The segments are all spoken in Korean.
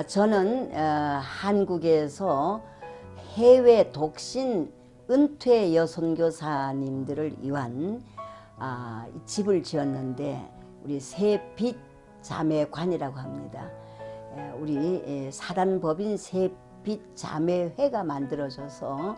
저는 한국에서 해외 독신 은퇴 여선교사님들을 위한 집을 지었는데 우리 새빛 자매관이라고 합니다. 우리 사단법인 새빛 자매회가 만들어져서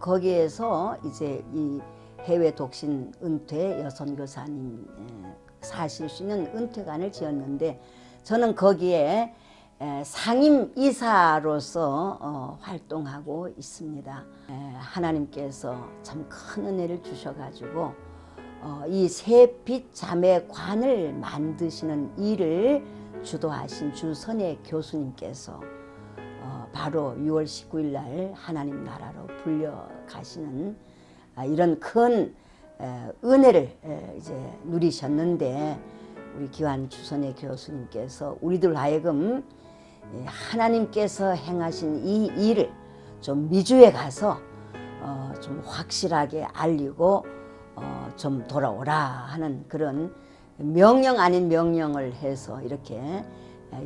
거기에서 이제 이 해외 독신 은퇴 여선교사님 사실 수 있는 은퇴관을 지었는데 저는 거기에 상임이사로서 활동하고 있습니다. 하나님께서 참 큰 은혜를 주셔가지고 이 새빛 자매관을 만드시는 일을 주도하신 주선혜 교수님께서 바로 6월 19일 날 하나님 나라로 불려가시는 이런 큰 은혜를 이제 누리셨는데 우리 귀한 주선혜 교수님께서 우리들 하여금 하나님께서 행하신 이 일을 좀 미주에 가서 좀 확실하게 알리고 좀 돌아오라 하는 그런 명령 아닌 명령을 해서 이렇게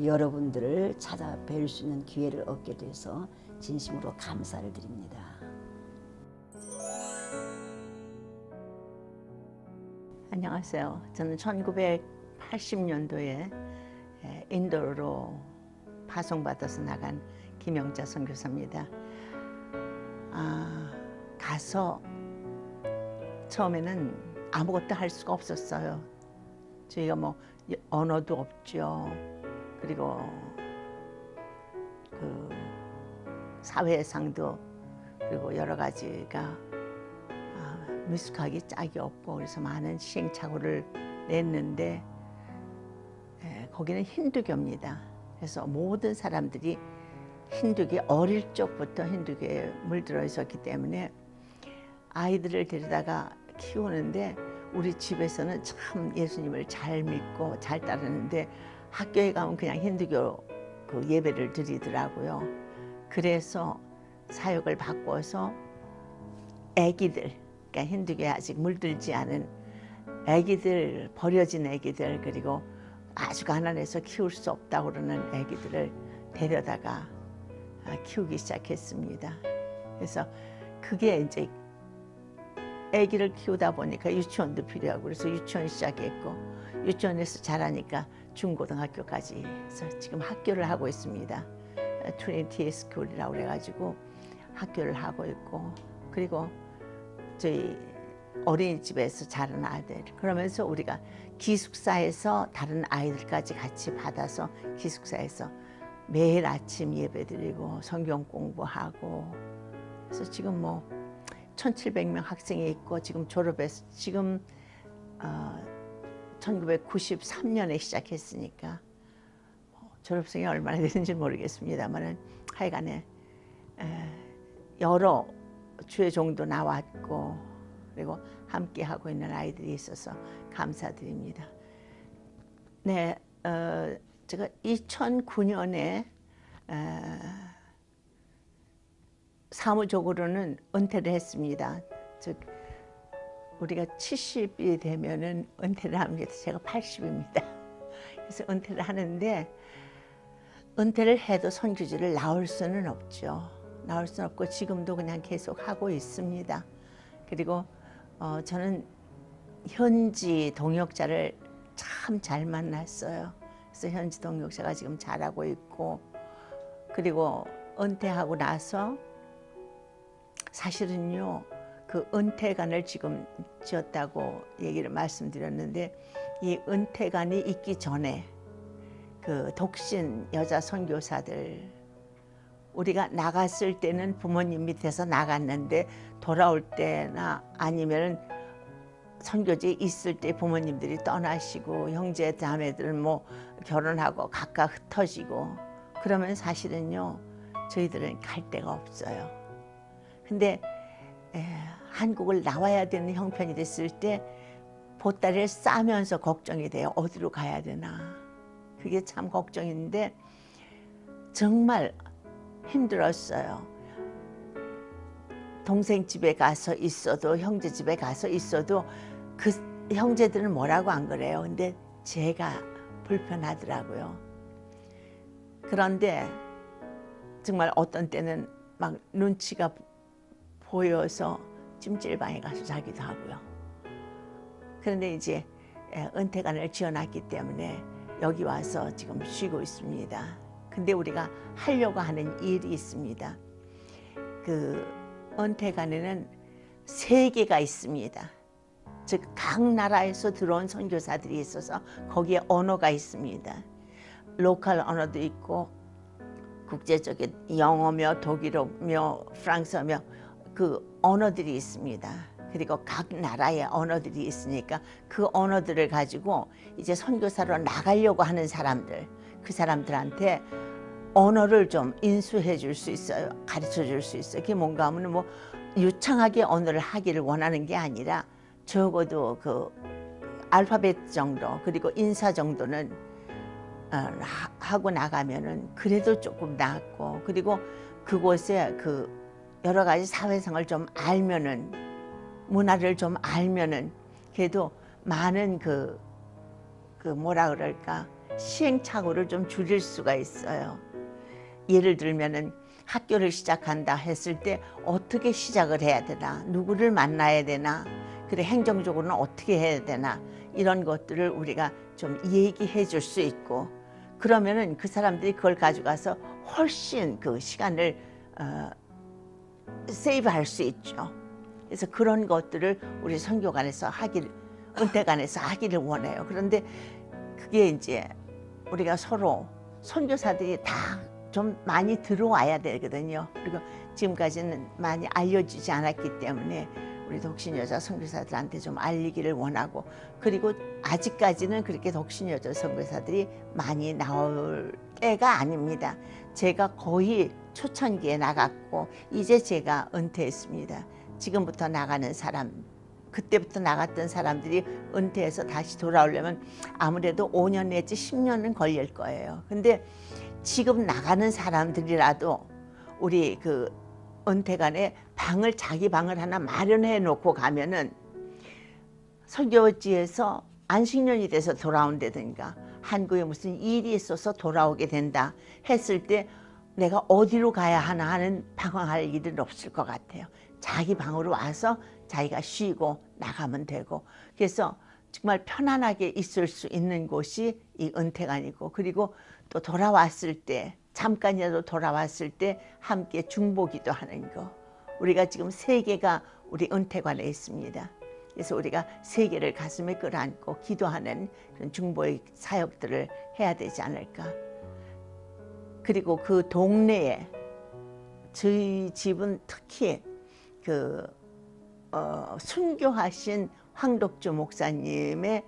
여러분들을 찾아뵐 수 있는 기회를 얻게 돼서 진심으로 감사를 드립니다. 안녕하세요. 저는 1980년도에 인도로 파송받아서 나간 김영자 선교사입니다. 가서 처음에는 아무것도 할 수가 없었어요. 저희가 뭐 언어도 없죠. 그리고 그 사회상도 그리고 여러 가지가 미숙하기 짝이 없고 그래서 많은 시행착오를 냈는데 거기는 힌두교입니다. 그래서 모든 사람들이 힌두교 어릴 적부터 힌두교에 물들어 있었기 때문에 아이들을 데려다가 키우는데 우리 집에서는 참 예수님을 잘 믿고 잘 따르는데 학교에 가면 그냥 힌두교 그 예배를 드리더라고요. 그래서 사역을 바꿔서 애기들, 그러니까 힌두교에 아직 물들지 않은 애기들, 버려진 애기들, 그리고 아주 가난해서 키울 수 없다고 그러는 애기들을 데려다가 키우기 시작했습니다. 그래서 그게 이제 애기를 키우다 보니까 유치원도 필요하고 그래서 유치원 시작했고 유치원에서 자라니까 중고등학교까지 해서 지금 학교를 하고 있습니다. 트리니티 스쿨이라고 그래가지고 학교를 하고 있고 그리고 저희 어린이집에서 자란 아이들 그러면서 우리가 기숙사에서 다른 아이들까지 같이 받아서 기숙사에서 매일 아침 예배드리고 성경 공부하고 그래서 지금 뭐 1700명 학생이 있고 지금 졸업해서 지금 1993년에 시작했으니까 졸업생이 얼마나 되는지 모르겠습니다만 하여간에 여러 주의종도 나왔고 그리고 함께 하고 있는 아이들이 있어서 감사드립니다. 네, 제가 2009년에 사무적으로는 은퇴를 했습니다. 즉 우리가 70이 되면은 은퇴를 합니다. 제가 80입니다. 그래서 은퇴를 하는데 은퇴를 해도 선교지를 나올 수는 없죠. 나올 수는 없고 지금도 그냥 계속 하고 있습니다. 그리고 저는 현지 동역자를 참 잘 만났어요. 그래서 현지 동역자가 지금 잘하고 있고 그리고 은퇴하고 나서 사실은요 그 은퇴관을 지금 지었다고 얘기를 말씀드렸는데 이 은퇴관이 있기 전에 그 독신 여자 선교사들 우리가 나갔을 때는 부모님 밑에서 나갔는데 돌아올 때나 아니면 선교지에 있을 때 부모님들이 떠나시고 형제 자매들은 뭐 결혼하고 각각 흩어지고 그러면 사실은요 저희들은 갈 데가 없어요. 근데 한국을 나와야 되는 형편이 됐을 때 보따리를 싸면서 걱정이 돼요. 어디로 가야 되나. 그게 참 걱정인데 정말 힘들었어요. 동생 집에 가서 있어도 형제 집에 가서 있어도 그 형제들은 뭐라고 안 그래요. 근데 제가 불편하더라고요. 그런데 정말 어떤 때는 막 눈치가 보여서 찜질방에 가서 자기도 하고요. 그런데 이제 은퇴관을 지어놨기 때문에 여기 와서 지금 쉬고 있습니다. 근데 우리가 하려고 하는 일이 있습니다. 그 은퇴관에는 3개가 있습니다. 즉 각 나라에서 들어온 선교사들이 있어서 거기에 언어가 있습니다. 로컬 언어도 있고 국제적인 영어며 독일어며 프랑스어며 그 언어들이 있습니다. 그리고 각 나라의 언어들이 있으니까 그 언어들을 가지고 이제 선교사로 나가려고 하는 사람들, 그 사람들한테 언어를 좀 인수해 줄 수 있어요. 가르쳐 줄 수 있어요. 그게 뭔가 하면 뭐 유창하게 언어를 하기를 원하는 게 아니라 적어도 그 알파벳 정도 그리고 인사 정도는 하고 나가면은 그래도 조금 낫고, 그리고 그곳에 그 여러 가지 사회생활을 좀 알면은, 문화를 좀 알면은 그래도 많은 그 뭐라 그럴까, 시행착오를 좀 줄일 수가 있어요. 예를 들면은 학교를 시작한다 했을 때 어떻게 시작을 해야 되나, 누구를 만나야 되나, 그래 행정적으로는 어떻게 해야 되나, 이런 것들을 우리가 좀 얘기해 줄 수 있고, 그러면은 그 사람들이 그걸 가져가서 훨씬 그 시간을 세이브할 수 있죠. 그래서 그런 것들을 우리 선교관에서 은퇴관에서 하기를 원해요. 그런데 그게 이제 우리가 서로 선교사들이 다 좀 많이 들어와야 되거든요. 그리고 지금까지는 많이 알려지지 않았기 때문에 우리 독신 여자 선교사들한테 좀 알리기를 원하고, 그리고 아직까지는 그렇게 독신 여자 선교사들이 많이 나올 때가 아닙니다. 제가 거의 초창기에 나갔고 이제 제가 은퇴했습니다. 지금부터 나가는 사람, 그때부터 나갔던 사람들이 은퇴해서 다시 돌아오려면 아무래도 5년 내지 10년은 걸릴 거예요. 근데 지금 나가는 사람들이라도 우리 그 은퇴관에 자기 방을 하나 마련해 놓고 가면은 선교지에서 안식년이 돼서 돌아온다든가 한국에 무슨 일이 있어서 돌아오게 된다 했을 때 내가 어디로 가야 하나 하는 방황할 일은 없을 것 같아요. 자기 방으로 와서 자기가 쉬고 나가면 되고, 그래서 정말 편안하게 있을 수 있는 곳이 이 은퇴관이고, 그리고 또 돌아왔을 때, 잠깐이라도 돌아왔을 때 함께 중보기도 하는 거. 우리가 지금 3개가 우리 은퇴관에 있습니다. 그래서 우리가 3개를 가슴에 끌어안고 기도하는 그런 중보의 사역들을 해야 되지 않을까. 그리고 그 동네에, 저희 집은 특히 그 순교하신 황덕주 목사님의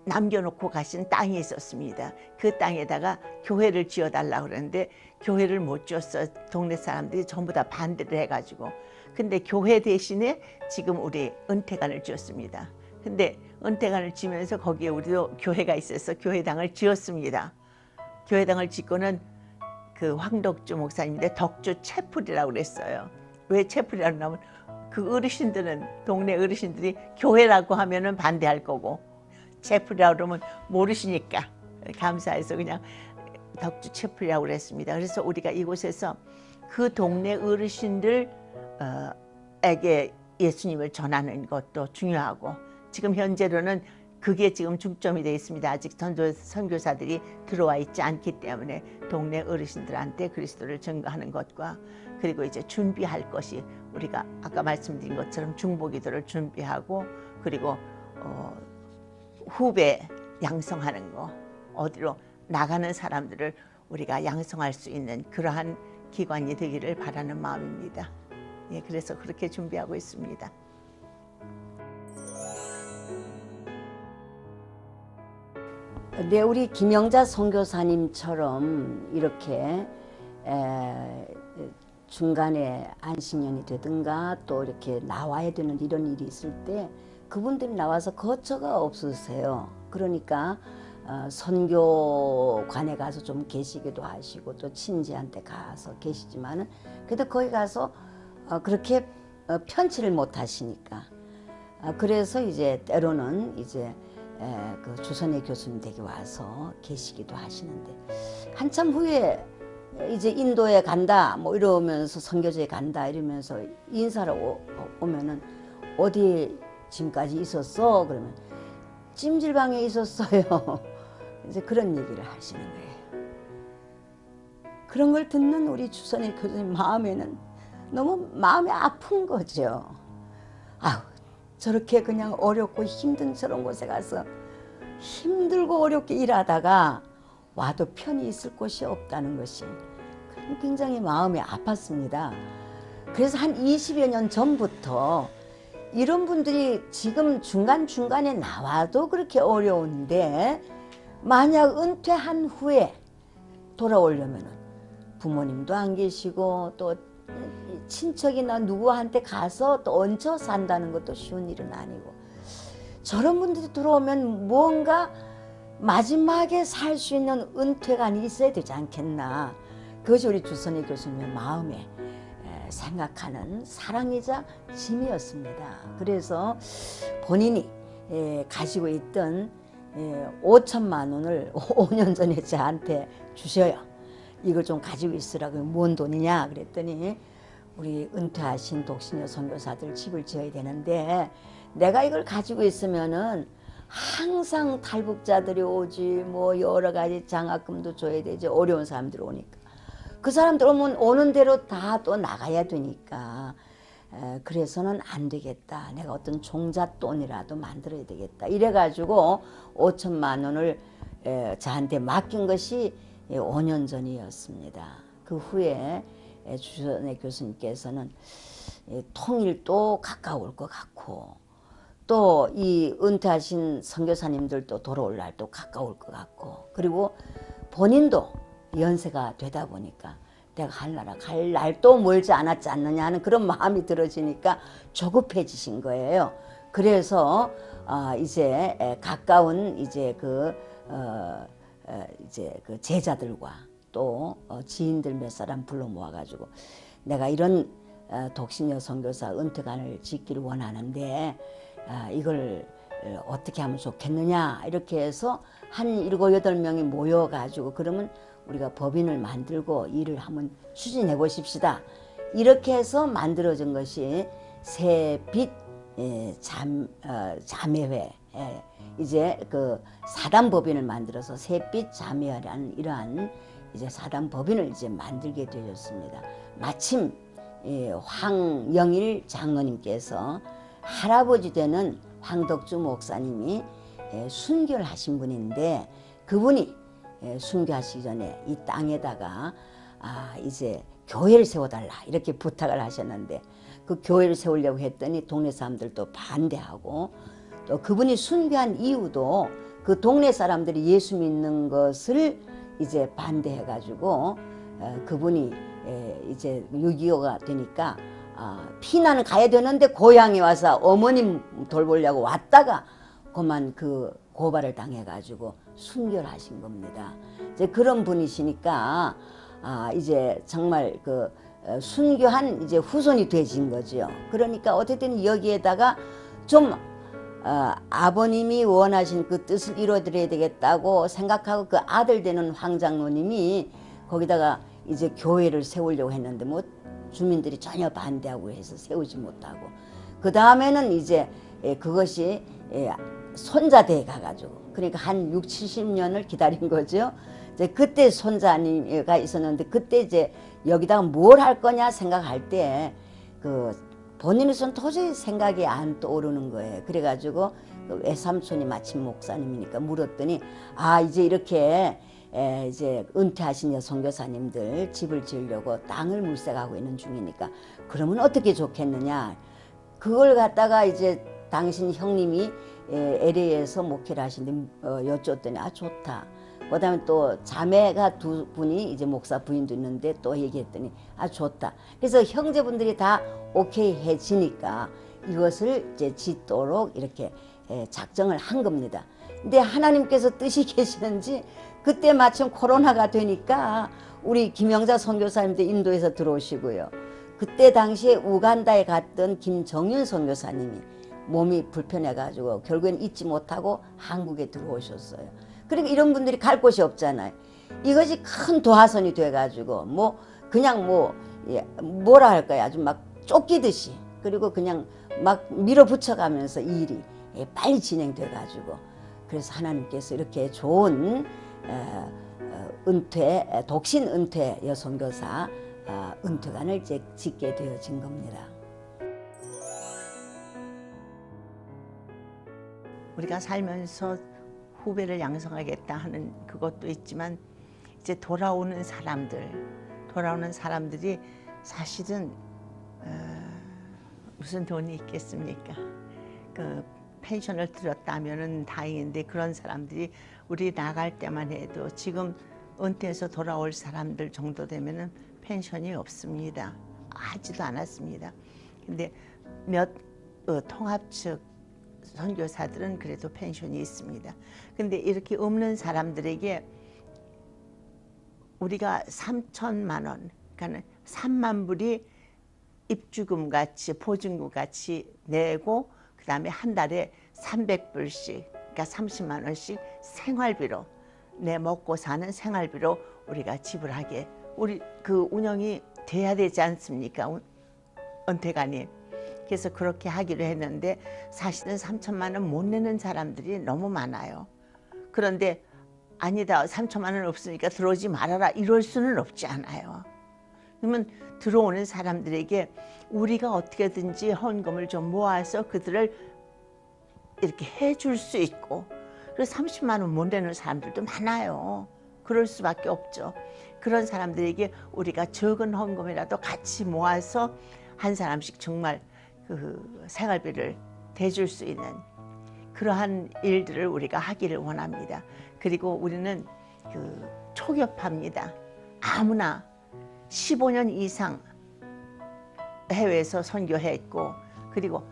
남겨놓고 가신 땅이 있었습니다. 그 땅에다가 교회를 지어달라고 그러는데 교회를 못 지었어. 동네 사람들이 전부 다 반대를 해가지고. 근데 교회 대신에 지금 우리 은퇴관을 지었습니다. 근데 은퇴관을 지면서 거기에 우리도 교회가 있어서 교회당을 지었습니다. 교회당을 짓고는 그 황덕주 목사님인데 덕주 채플이라고 그랬어요. 왜 채플이라고 하면 그 어르신들은, 동네 어르신들이 교회라고 하면은 반대할 거고 채플이라고 그러면 모르시니까 감사해서 그냥 덕주 채플이라고 그랬습니다. 그래서 우리가 이곳에서 그 동네 어르신들에게 예수님을 전하는 것도 중요하고, 지금 현재로는 그게 지금 중점이 되어 있습니다. 아직 선교사들이 들어와 있지 않기 때문에 동네 어르신들한테 그리스도를 증거하는 것과, 그리고 이제 준비할 것이 우리가 아까 말씀드린 것처럼 중보기도를 준비하고, 그리고 후배 양성하는 거, 어디로 나가는 사람들을 우리가 양성할 수 있는 그러한 기관이 되기를 바라는 마음입니다. 예, 그래서 그렇게 준비하고 있습니다. 네, 우리 김영자 선교사님처럼 이렇게 중간에 안식년이 되든가 또 이렇게 나와야 되는 이런 일이 있을 때 그분들이 나와서 거처가 없으세요. 그러니까 선교관에 가서 좀 계시기도 하시고 또 친지한테 가서 계시지만은 그래도 거기 가서 그렇게 편치를 못 하시니까 그래서 이제 때로는 이제 그 주선의 교수님 댁에 와서 계시기도 하시는데 한참 후에 이제 인도에 간다 뭐 이러면서 선교지에 간다 이러면서 인사를 오면은 어디에 지금까지 있었어? 그러면 찜질방에 있었어요. 이제 그런 얘기를 하시는 거예요. 그런 걸 듣는 우리 주선의 교수님 마음에는 너무 마음이 아픈 거죠. 아우, 저렇게 그냥 어렵고 힘든 저런 곳에 가서 힘들고 어렵게 일하다가 와도 편히 있을 곳이 없다는 것이 굉장히 마음이 아팠습니다. 그래서 한 20여 년 전부터 이런 분들이 지금 중간중간에 나와도 그렇게 어려운데 만약 은퇴한 후에 돌아오려면 부모님도 안 계시고 또 친척이나 누구한테 가서 또 얹혀 산다는 것도 쉬운 일은 아니고 저런 분들이 들어오면 무언가 마지막에 살 수 있는 은퇴관이 있어야 되지 않겠나. 그것이 우리 주선의 교수님의 마음에 생각하는 사랑이자 짐이었습니다. 그래서 본인이 가지고 있던 5천만 원을 5년 전에 저한테 주셔요. 이걸 좀 가지고 있으라고. 뭔 돈이냐 그랬더니 우리 은퇴하신 독신여 선교사들 집을 지어야 되는데 내가 이걸 가지고 있으면은 항상 탈북자들이 오지 뭐 여러 가지 장학금도 줘야 되지 어려운 사람들이 오니까 그 사람들 오는 대로 다 또 나가야 되니까 그래서는 안 되겠다. 내가 어떤 종잣돈이라도 만들어야 되겠다. 이래가지고 5천만 원을 저한테 맡긴 것이 5년 전이었습니다. 그 후에 주선의 교수님께서는 통일도 가까울 것 같고 또 이 은퇴하신 선교사님들도 돌아올 날도 가까울 것 같고 그리고 본인도 연세가 되다 보니까 내가 할나라 갈 날도 멀지 않았지 않느냐 하는 그런 마음이 들어지니까 조급해지신 거예요. 그래서 이제 가까운 이제 그 제자들과 또 지인들 몇 사람 불러 모아가지고 내가 이런 독신여 선교사 은퇴관을 짓기를 원하는데 이걸 어떻게 하면 좋겠느냐 이렇게 해서 한 7, 8명이 모여가지고 그러면 우리가 법인을 만들고 일을 한번 추진해 보십시다. 이렇게 해서 만들어진 것이 새빛 자매회 이제 그 사단법인을 만들어서 새빛 자매회라는 이러한 이제 사단법인을 이제 만들게 되었습니다. 마침 황영일 장로님께서 할아버지 되는 황덕주 목사님이 순교를 하신 분인데 그분이 순교하시기 전에 이 땅에다가 이제 교회를 세워달라 이렇게 부탁을 하셨는데 그 교회를 세우려고 했더니 동네 사람들도 반대하고 또 그분이 순교한 이유도 그 동네 사람들이 예수 믿는 것을 이제 반대해 가지고 그분이 이제 6.25가 되니까 피난을 가야 되는데 고향에 와서 어머님 돌보려고 왔다가 그만 그 고발을 당해 가지고 순교를 하신 겁니다. 이제 그런 분이시니까 이제 정말 그 순교한 이제 후손이 되신 거죠. 그러니까 어쨌든 여기에다가 좀 아버님이 원하신 그 뜻을 이루어드려야 되겠다고 생각하고 그 아들 되는 황장로님이 거기다가 이제 교회를 세우려고 했는데 뭐 주민들이 전혀 반대하고 해서 세우지 못하고 그 다음에는 이제 그것이 손자대에 가가지고 그러니까 한 6, 70년을 기다린 거죠. 이제 그때 손자가 있었는데 그때 이제 여기다가 뭘 할 거냐 생각할 때 그 본인으로서는 도저히 생각이 안 떠오르는 거예요. 그래가지고 그 외삼촌이 마침 목사님이니까 물었더니 이제 이렇게 이제 은퇴하신 선교사님들 집을 지으려고 땅을 물색하고 있는 중이니까 그러면 어떻게 좋겠느냐. 그걸 갖다가 이제 당신 형님이 LA에서 목회를 하시는데 여쭸더니 좋다. 그 다음에 또 자매가 2분이 이제 목사 부인도 있는데 또 얘기했더니 좋다. 그래서 형제분들이 다 오케이 해지니까 이것을 이제 짓도록 이렇게 작정을 한 겁니다. 근데 하나님께서 뜻이 계시는지 그때 마침 코로나가 되니까 우리 김영자 선교사님도 인도에서 들어오시고요. 그때 당시에 우간다에 갔던 김정윤 선교사님이 몸이 불편해가지고 결국엔 잊지 못하고 한국에 들어오셨어요. 그러니까 이런 분들이 갈 곳이 없잖아요. 이것이 큰 도화선이 돼가지고 뭐 그냥 뭐 뭐라 할까요? 아주 막 쫓기듯이 그리고 그냥 막 밀어붙여가면서 이 일이 빨리 진행돼가지고 그래서 하나님께서 이렇게 좋은 은퇴 독신 은퇴 여선교사 은퇴관을 짓게 되어진 겁니다. 우리가 살면서 후배를 양성하겠다 하는 그것도 있지만 이제 돌아오는 사람들이 사실은 무슨 돈이 있겠습니까? 그 펜션을 들었다면은 다행인데 그런 사람들이 우리 나갈 때만 해도 지금 은퇴해서 돌아올 사람들 정도 되면은 펜션이 없습니다. 하지도 않았습니다. 근데 몇 통합 측 선교사들은 그래도 펜션이 있습니다. 근데 이렇게 없는 사람들에게 우리가 3천만 원, 그러니까 3만 불이 입주금 같이 보증금 같이 내고 그 다음에 한 달에 300불씩, 그러니까 30만 원씩 생활비로 내 먹고 사는 생활비로 우리가 지불하게 우리 그 운영이 돼야 되지 않습니까? 은퇴관이. 그래서 그렇게 하기로 했는데 사실은 3천만 원 못 내는 사람들이 너무 많아요. 그런데 아니다 3천만 원 없으니까 들어오지 말아라 이럴 수는 없지 않아요. 그러면 들어오는 사람들에게 우리가 어떻게든지 헌금을 좀 모아서 그들을 이렇게 해줄 수 있고 그래서 30만 원 못 내는 사람들도 많아요. 그럴 수밖에 없죠. 그런 사람들에게 우리가 적은 헌금이라도 같이 모아서 한 사람씩 정말 그 생활비를 대줄 수 있는 그러한 일들을 우리가 하기를 원합니다. 그리고 우리는 그 초급합니다. 아무나 15년 이상 해외에서 선교했고 그리고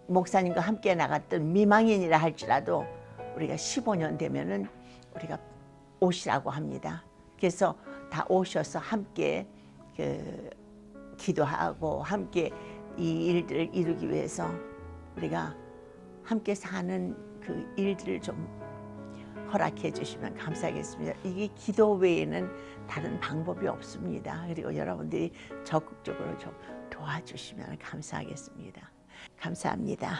목사님과 함께 나갔던 미망인이라 할지라도 우리가 15년 되면은 우리가 오시라고 합니다. 그래서 다 오셔서 함께 기도하고 함께 이 일들을 이루기 위해서 우리가 함께 사는 그 일들을 좀 허락해 주시면 감사하겠습니다. 이게 기도 외에는 다른 방법이 없습니다. 그리고 여러분들이 적극적으로 좀 도와주시면 감사하겠습니다. 감사합니다.